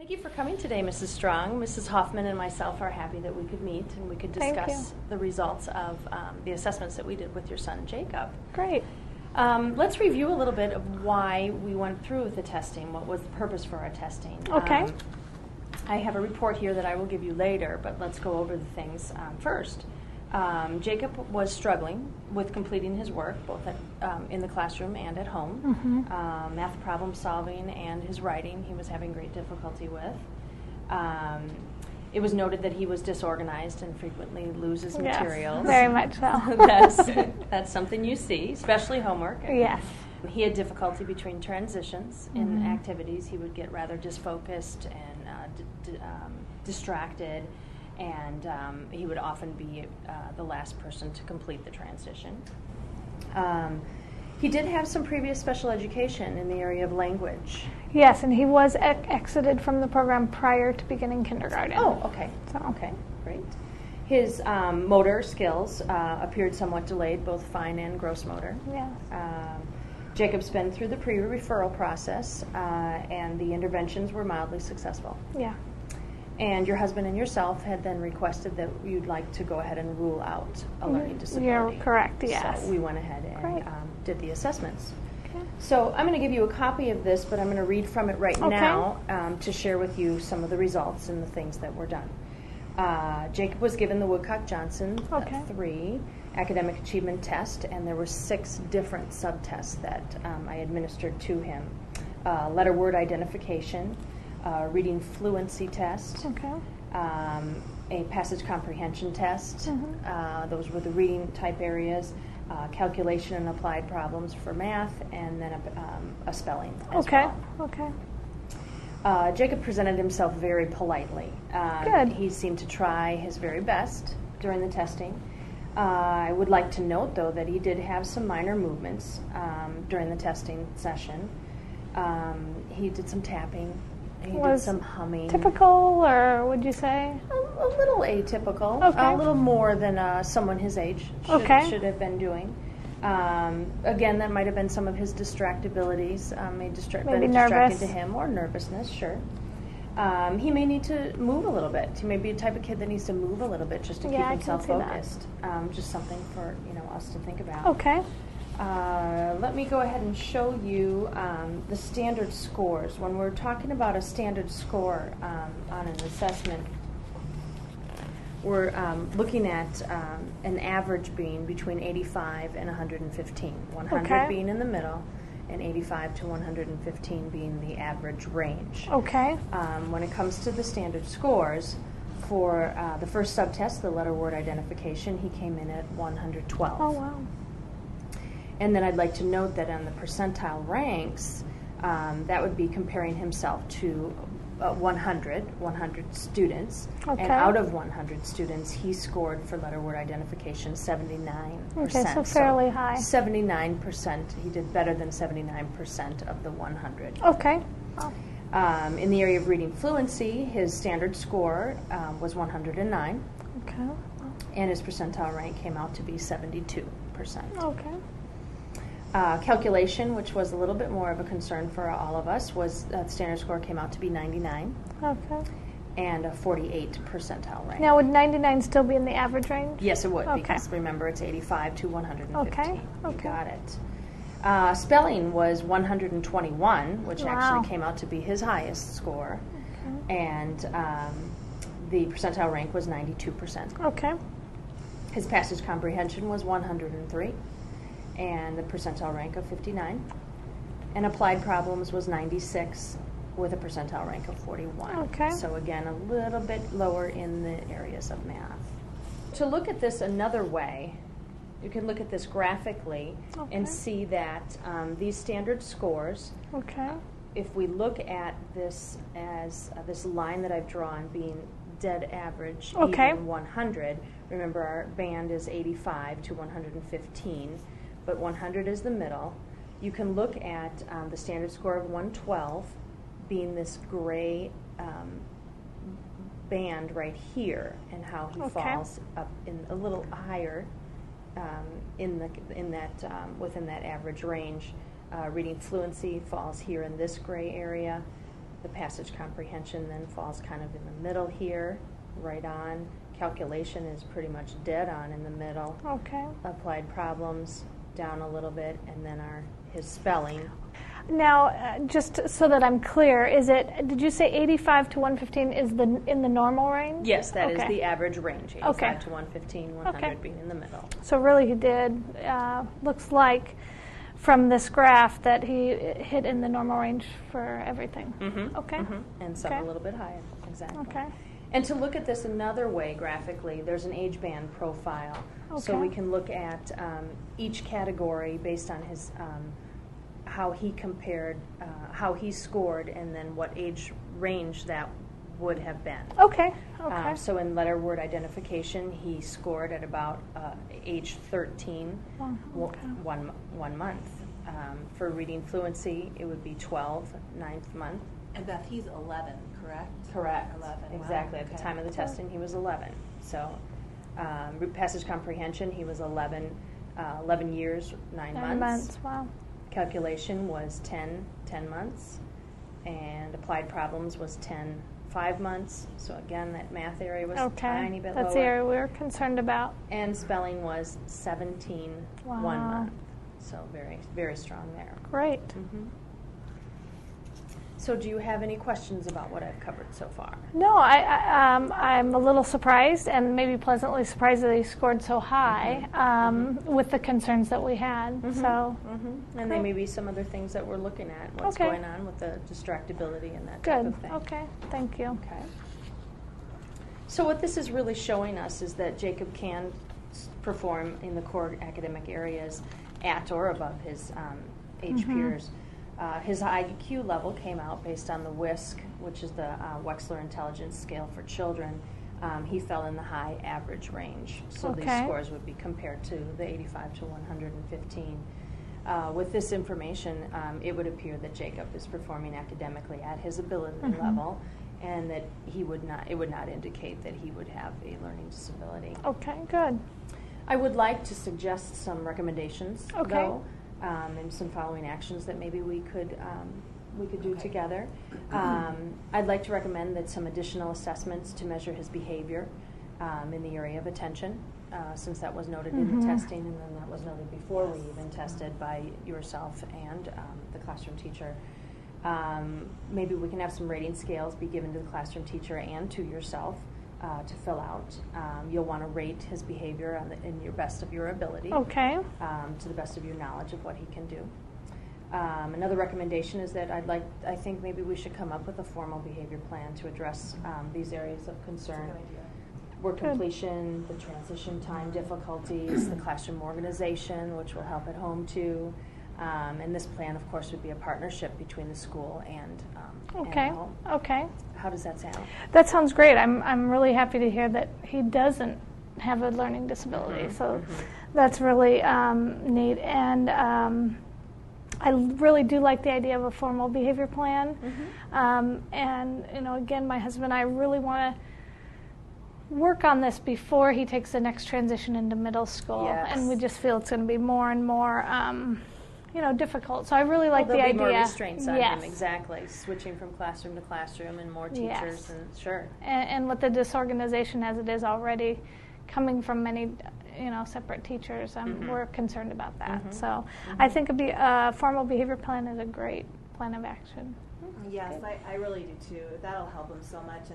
Thank you for coming today, Mrs. Strong. Mrs. Hoffman and myself are happy that we could meet and we could discuss the results of the assessments that we did with your son, Jacob. Great. Let's review a little bit of why we went through with the testing. What was the purpose for our testing? Okay. I have a report here that I will give you later, but let's go over the things first. Jacob was struggling with completing his work, both in the classroom and at home. Math problem solving and his writing he was having great difficulty with. It was noted that he was disorganized and frequently loses materials. Yes, very much so. That's something you see, especially homework. Yes. He had difficulty between transitions in activities. He would get rather disfocused and distracted, and he would often be the last person to complete the transition. He did have some previous special education in the area of language. Yes, and he was exited from the program prior to beginning kindergarten. Oh, okay. Okay, great. His motor skills appeared somewhat delayed, both fine and gross motor. Yes. Jacob's been through the pre-referral process, and the interventions were mildly successful. Yeah. And your husband and yourself had then requested that you'd like to go ahead and rule out a learning disability. You're correct, yes. So we went ahead and did the assessments. Okay. So I'm going to give you a copy of this, but I'm going to read from it right now to share with you some of the results and the things that were done. Jacob was given the Woodcock-Johnson 3 academic achievement test, and there were 6 different subtests that I administered to him. Letter word identification, reading fluency test, a passage comprehension test. Those were the reading type areas, calculation and applied problems for math, and then a spelling as well. Jacob presented himself very politely. Good. He seemed to try his very best during the testing. I would like to note, though, that he did have some minor movements during the testing session. He did some tapping. He did some humming. Typical, or would you say? A little atypical. A little more than someone his age should have been doing. Again, that might have been some of his distractibilities. Been distracting to him, or nervousness, sure. He may need to move a little bit. He may be the type of kid that needs to move a little bit just to keep himself focused. Just something for us to think about. Okay. Let me go ahead and show you the standard scores. When we're talking about a standard score on an assessment, we're looking at an average being between 85 and 115. 100 being in the middle, and 85 to 115 being the average range. Okay. When it comes to the standard scores, for the first subtest, the letter word identification, he came in at 112. Oh, wow. And then I'd like to note that on the percentile ranks, that would be comparing himself to 100 students. Okay. And out of 100 students, he scored for letter word identification 79%. Okay, so fairly high. 79%. He did better than 79% of the 100. Okay. Wow. In the area of reading fluency, his standard score was 109. Okay. And his percentile rank came out to be 72%. Okay. Calculation, which was a little bit more of a concern for all of us, was the standard score came out to be 99. Okay. And a 48 percentile rank. Now, would 99 still be in the average range? Yes, it would, because remember, it's 85 to 115. Okay. You got it. Spelling was 121, which actually came out to be his highest score. Okay. And the percentile rank was 92%. Okay. His passage comprehension was 103. And the percentile rank of 59. And applied problems was 96 with a percentile rank of 41. Okay. So again, a little bit lower in the areas of math. To look at this another way, you can look at this graphically and see that these standard scores, if we look at this as this line that I've drawn being dead average, even 100, remember our band is 85 to 115. But 100 is the middle. You can look at the standard score of 112 being this gray band right here, and how he falls up in a little higher within that average range. Reading fluency falls here in this gray area. The passage comprehension then falls kind of in the middle here, right on. Calculation is pretty much dead on in the middle. Okay. Applied problems down a little bit, and then his spelling. Now, just so that I'm clear, did you say 85 to 115 is in the normal range? Yes, that is the average range, 85 Okay. to 115, 100 being in the middle. So really he did, looks like from this graph that he hit in the normal range for everything. Mm-hmm. Okay. Mm-hmm. And some a little bit higher, exactly. Okay. And to look at this another way graphically, there's an age band profile. So we can look at each category based on his how he compared, how he scored, and then what age range that would have been. Okay. So in letter word identification, he scored at about age 13, 1 month. For reading fluency, it would be 12, 9th month. And Beth, he's 11, correct? Correct. 11. Exactly. Wow. At the time of the testing, he was 11. So passage comprehension, he was 11 years, 9 months. 9 months, wow. Calculation was 10 months. And applied problems was 5 months. So again, that math area was a tiny bit lower. That's the area we were concerned about. And spelling was 17, 1 month. So very, very strong there. Great. Mm-hmm. So do you have any questions about what I've covered so far? No, I'm a little surprised and maybe pleasantly surprised that he scored so high with the concerns that we had. Mm-hmm. So, and there may be some other things that we're looking at, what's going on with the distractibility and that type of thing. Okay, thank you. Okay. So what this is really showing us is that Jacob can perform in the core academic areas at or above his age peers. His IQ level came out based on the WISC, which is the Wechsler Intelligence Scale for Children. He fell in the high average range. So these scores would be compared to the 85 to 115. With this information, it would appear that Jacob is performing academically at his ability level, and that it would not indicate that he would have a learning disability. Okay, good. I would like to suggest some recommendations, though. And some following actions that maybe we could do together. I'd like to recommend that some additional assessments to measure his behavior in the area of attention, since that was noted in the testing, and then that was noted before we even tested by yourself and the classroom teacher. Maybe we can have some rating scales be given to the classroom teacher and to yourself to fill out. You'll want to rate his behavior in your best of your ability. Okay. To the best of your knowledge of what he can do. Another recommendation is that I think maybe we should come up with a formal behavior plan to address these areas of concern. That's a good idea. Work completion, the transition time difficulties, the classroom organization, which will help at home too. And this plan, of course, would be a partnership between the school and the home. Okay. How does that sound? That sounds great. I'm really happy to hear that he doesn't have a learning disability. So that's really neat. And I really do like the idea of a formal behavior plan. And again, my husband and I really want to work on this before he takes the next transition into middle school. Yes. And we just feel it's going to be more and more difficult. So I really like the idea. There'll be more restraints on him, exactly. Switching from classroom to classroom and more teachers, and sure. And with the disorganization as it is already, coming from many, separate teachers, we're concerned about that. So I think a formal behavior plan is a great plan of action. Yes, I really do too. That'll help him so much,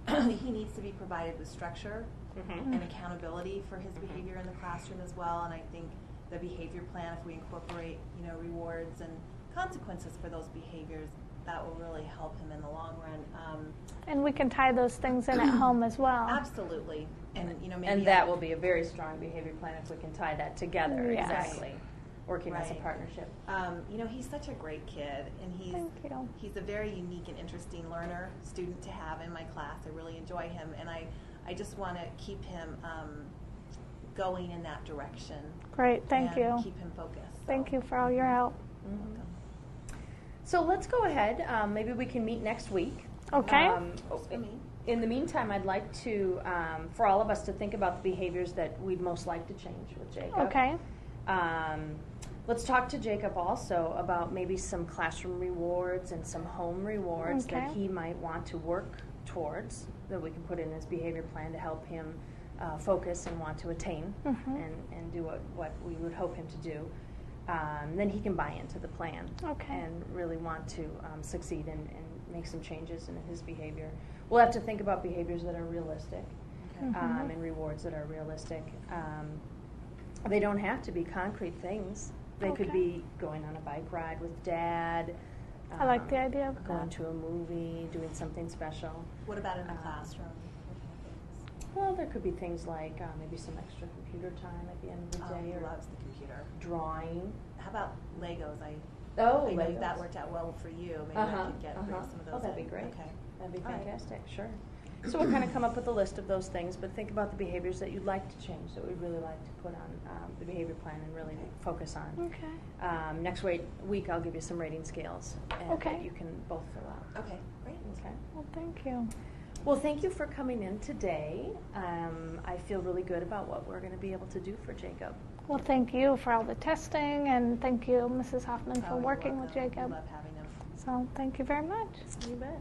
and he needs to be provided with structure and accountability for his behavior in the classroom as well. And I think the behavior plan, if we incorporate, rewards and consequences for those behaviors, that will really help him in the long run. And we can tie those things in at home as well. Absolutely, and maybe and that will be a very strong behavior plan if we can tie that together. Yes. Exactly, working as a partnership. He's such a great kid, and he's a very unique and interesting learner, student to have in my class. I really enjoy him, and I just want to keep him going in that direction. Great, thank you. Keep him focused. Thank you for all your help. So let's go ahead. Maybe we can meet next week. Okay. In the meantime, I'd like to, for all of us to think about the behaviors that we'd most like to change with Jacob. Okay. Let's talk to Jacob also about maybe some classroom rewards and some home rewards that he might want to work towards, that we can put in his behavior plan to help him focus and want to attain and do what we would hope him to do. Then he can buy into the plan and really want to succeed and make some changes in his behavior. We'll have to think about behaviors that are realistic and rewards that are realistic. They don't have to be concrete things. They could be going on a bike ride with Dad. I like the idea of going to a movie, doing something special. What about in the classroom? What kind of things? Well, there could be things like maybe some extra computer time at the end of the day. He or loves the computer. Drawing. How about Legos? I Legos. know that worked out well for you. Maybe I could get bring some of those. Oh, that'd be in. great. Okay. That'd be fantastic. Sure. So we'll kind of come up with a list of those things, but think about the behaviors that you'd like to change, that we'd really like to put on the behavior plan and really focus on. Okay. Next week, I'll give you some rating scales that you can both fill out. Okay, great. Okay. Well, thank you. Well, thank you for coming in today. I feel really good about what we're going to be able to do for Jacob. Well, thank you for all the testing, and thank you, Mrs. Hoffman, for working with Jacob. We love having him. So thank you very much. You bet.